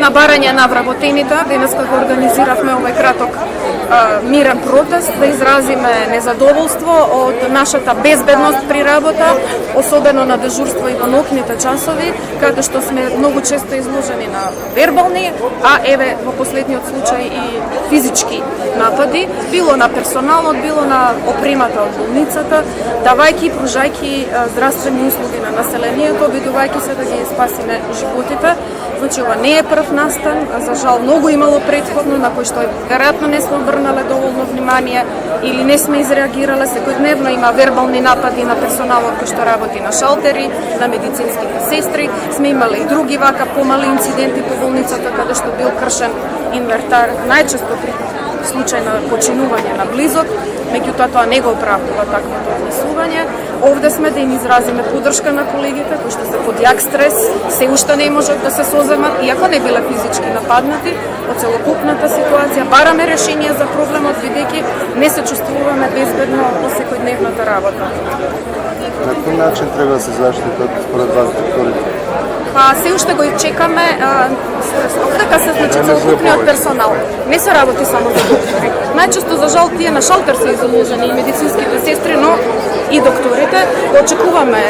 на барање на вработените. Денеска го организиравме овој краток мирен протест да изразиме незадоволство од нашата безбедност при работа, особено на дежурство и во ноќните часови, каде што сме многу често изложени на вербални, а еве во последниот случај и физички напади, било на персоналот, било на опремата од болницата, давајќи и пружајќи здравствени услуги на населението, обидувајќи се да ги спасиме животите. Значи, ова не е прв настан, за жал многу имало претходно на кој што веројатно не сме обрнале доволно внимание или не сме изреагирале. Секојдневно има вербални напади на персоналот кој што работи на шалтери, на медицинските сестри. Сме имале и други вака помали инциденти по болницата каде што бил кршен инвертар, најчесто при случај на починување на близок, меѓутоа тоа не го оправдува таквото однесување. Овде сме да им изразиме поддршка на колегите кои што се под јак стрес, се уште не можат да се соземат, иако не биле физички нападнати, од целокупната ситуација. Бараме решение за проблемот, бидејќи не се чувствуваме безбедно во секојдневната работа. На кој начин треба да се заштитат според вас докторите? Се уште го чекаме дека се случи целокупниот персонал. Не се работи само за доктори. Најчесто, за жал, тие на шалтер се изложени и медицинските сестри, но и докторите. Очекуваме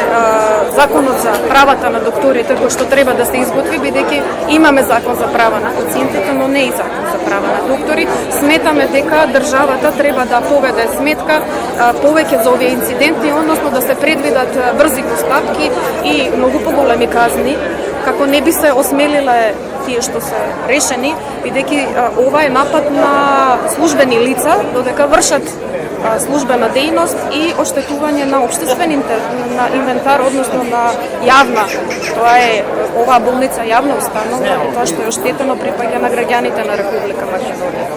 законот за правата на докторите, кој што треба да се изготви, бидејќи имаме закон за права на пациентите, но не и закон за права на доктори. Сметаме дека државата треба да поведе сметка повеќе за овие инциденти, односно да се предвидат брзи постапки и многу поголеми казни, како не би се осмелиле тие што се решени, бидејќи ова е напад на службени лица, додека вршат службена дејност и оштетување на општествен инвентар, односно на јавна. Тоа е оваа болница јавна установа и тоа што е оштетено припаѓа на граѓаните на Република Македонија.